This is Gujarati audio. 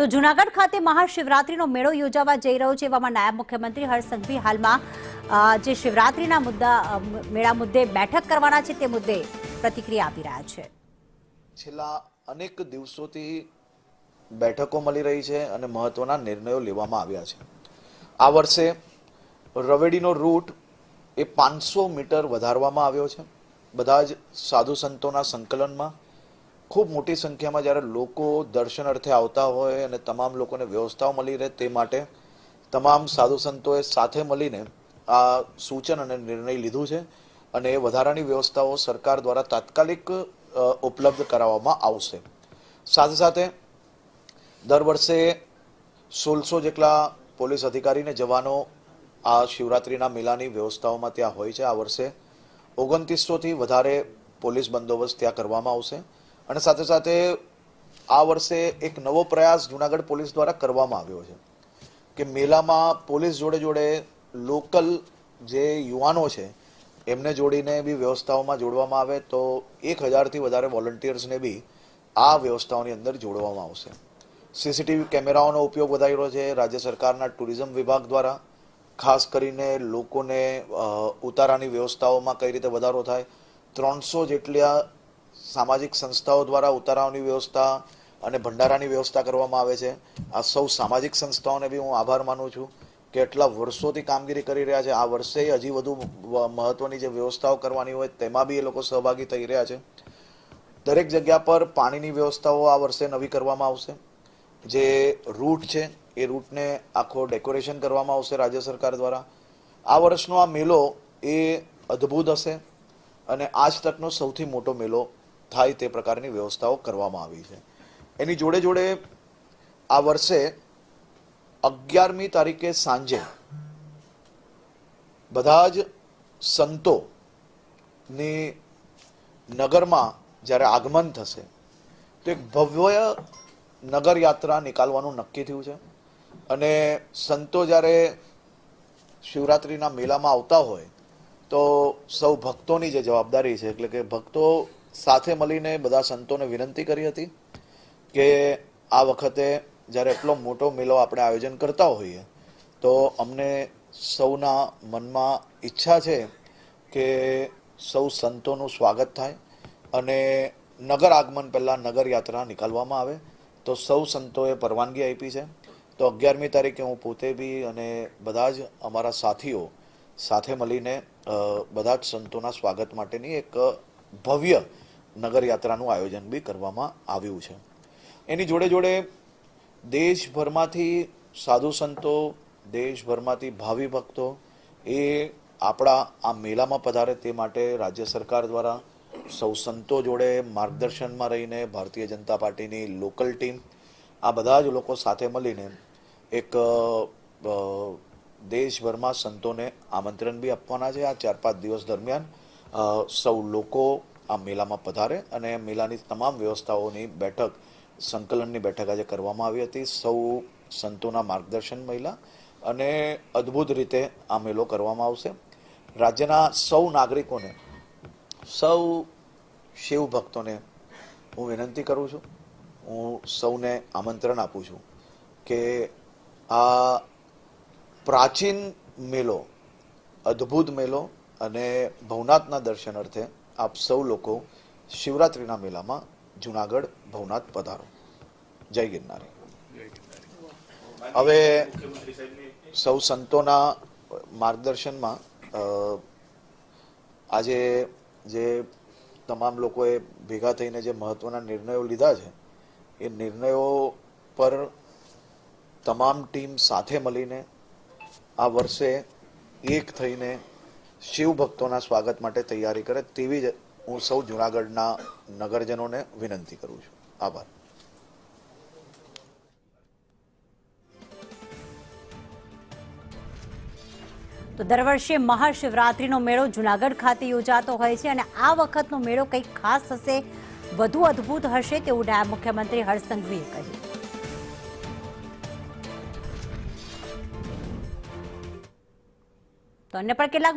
તો જૂનાગઢ ખાતે મહાશિવરાત્રીનો મેળો યોજાવા જઈ રહ્યો છે એવામાં નાયબ મુખ્યમંત્રી હર્ષ સંઘવી હાલમાં જે શિવરાત્રીના મેળા મુદ્દે બેઠક કરવાના છે તે મુદ્દે પ્રતિક્રિયા આપી રહ્યા છે। છેલ્લા અનેક દિવસોથી બેઠકો મળી રહી છે અને મહત્વના નિર્ણયો લેવામાં આવ્યા છે। આ વર્ષે રવેડીનો રૂટ એ 500 મીટર વધારવામાં આવ્યો છે। બધા જ સાધુ સંતોના સંકલનમાં ખૂબ મોટી સંખ્યામાં જ્યારે લોકો દર્શન અર્થે આવતા હોય અને તમામ લોકોને વ્યવસ્થાઓ મળી રહે તે માટે તમામ સાધુ સંતોએ સાથે મળીને આ સૂચન અને નિર્ણય લીધું છે અને એ વધારાની વ્યવસ્થાઓ સરકાર દ્વારા તાત્કાલિક ઉપલબ્ધ કરાવવામાં આવશે। સાથે સાથે દર વર્ષે 1600 જેટલા પોલીસ અધિકારીને જવાનો આ શિવરાત્રીના મેળાની વ્યવસ્થાઓમાં ત્યાં હોય છે। આ વર્ષે 2900થી વધારે પોલીસ બંદોબસ્ત ત્યાં કરવામાં આવશે અને સાથે સાથે આ વર્ષે એક નવો પ્રયાસ જૂનાગઢ પોલીસ દ્વારા કરવામાં આવ્યો છે કે મેળામાં પોલીસ જોડે જોડે લોકલ જે યુવાનો છે એમને જોડીને બી વ્યવસ્થાઓમાં જોડવામાં આવે તો 1000થી વધારે વોલન્ટિયર્સને બી આ વ્યવસ્થાઓની અંદર જોડવામાં આવશે। સીસીટીવી કેમેરાઓનો ઉપયોગ વધારી રહ્યો છે રાજ્ય સરકારના ટુરિઝમ વિભાગ દ્વારા। ખાસ કરીને લોકોને ઉતારાની વ્યવસ્થાઓમાં કઈ રીતે વધારો થાય, 300 જેટલા સામાજિક સંસ્થાઓ દ્વારા ઉતારાઓની વ્યવસ્થા અને ભંડારાની વ્યવસ્થા કરવામાં આવે છે। આ સૌ સામાજિક સંસ્થાઓને બી હું આભાર માનું છું કે એટલા વર્ષોથી કામગીરી કરી રહ્યા છે। આ વર્ષે હજી વધુ મહત્વની જે વ્યવસ્થાઓ કરવાની હોય તેમાં બી એ લોકો સહભાગી થઈ રહ્યા છે। દરેક જગ્યા પર પાણીની વ્યવસ્થાઓ આ વર્ષે નવી કરવામાં આવશે। જે રૂટ છે એ રૂટને આખો ડેકોરેશન કરવામાં આવશે રાજ્ય સરકાર દ્વારા। આ વર્ષનો આ મેળો એ અદ્ભુત હશે અને આજ તકનો સૌથી મોટો મેળો થાય તે પ્રકારની વ્યવસ્થાઓ કરવામાં આવી છે। એની જોડે જોડે આ વર્ષે 11મી તારીખે સાંજે બધા જ સંતોની નગરમાં જ્યારે આગમન થશે તો એક ભવ્ય નગર યાત્રા નીકાળવાનું નક્કી થયું છે અને સંતો જ્યારે શિવરાત્રીના મેળામાં આવતા હોય તો સૌ ભક્તોની જે જવાબદારી છે એટલે કે ભક્તો સાથે મળીને બધા સંતોને વિનંતી કરી હતી કે આ વખતે જ્યારે એટલો મોટો મેળો આપણે આયોજન કરતા હોઈએ તો અમને સૌના મનમાં ઈચ્છા છે કે સૌ સંતોનું સ્વાગત થાય અને નગર આગમન પહેલાં નગર યાત્રા નીકાળવામાં આવે તો સૌ સંતોએ પરવાનગી આપી છે। તો 11મી તારીખે હું પોતે બી અને બધા જ અમારા સાથીઓ સાથે મળીને બધા જ સંતોના સ્વાગત માટેની એક ભવ્ય નગર યાત્રાનું આયોજન બી કરવામાં આવ્યું છે। એની જોડે જોડે દેશભરમાંથી સાધુ સંતો, દેશભરમાંથી ભાવિ ભક્તો એ આપણા આ મેળામાં પધારે તે માટે રાજ્ય સરકાર દ્વારા સૌ સંતો જોડે માર્ગદર્શનમાં રહીને ભારતીય જનતા પાર્ટીની લોકલ ટીમ આ બધા જ લોકો સાથે મળીને એક દેશભરમાં સંતોને આમંત્રણ બી આપવાના છે। આ 4-5 દિવસ દરમિયાન સૌ લોકો આ મેળામાં પધારે અને મેળાની તમામ વ્યવસ્થાઓની બેઠક સંકલનની બેઠક આજે કરવામાં આવી હતી। સૌ સંતોના માર્ગદર્શન મળ્યા અને અદ્ભુત રીતે આ મેળો કરવામાં આવશે। રાજ્યના સૌ નાગરિકોને, સૌ શિવ ભક્તોને હું વિનંતી કરું છું, હું સૌને આમંત્રણ આપું છું કે આ પ્રાચીન મેળો, અદ્ભુત મેળો અને ભવનાથના દર્શન અર્થે આપ સૌ લોકો શિવરાત્રિના મેળામાં જૂનાગઢ ભવનાથ પધારો। જય ગિરનારી। હવે સૌ સંતોના માર્ગદર્શનમાં આજે જે તમામ લોકોએ ભેગા થઈને જે મહત્વના નિર્ણયો લીધા છે એ નિર્ણયો પર તમામ ટીમ સાથે મળીને આ વર્ષે એક થઈને શિવ ભક્તોના સ્વાગત માટે તૈયારી કરે તેવી જ હું સૌ જૂનાગઢના નગરજનોને વિનંતી કરું છું। આભાર। તો દર વર્ષે મહાશિવરાત્રીનો મેળો જૂનાગઢ ખાતે યોજાતો હોય છે અને આ વખતનો મેળો કંઈક ખાસ હશે, વધુ અદ્ભુત હશે તેવું નાયબ મુખ્યમંત્રી હર્ષ સંઘવીએ કહ્યું। તો અન્ય પણ કેટલાક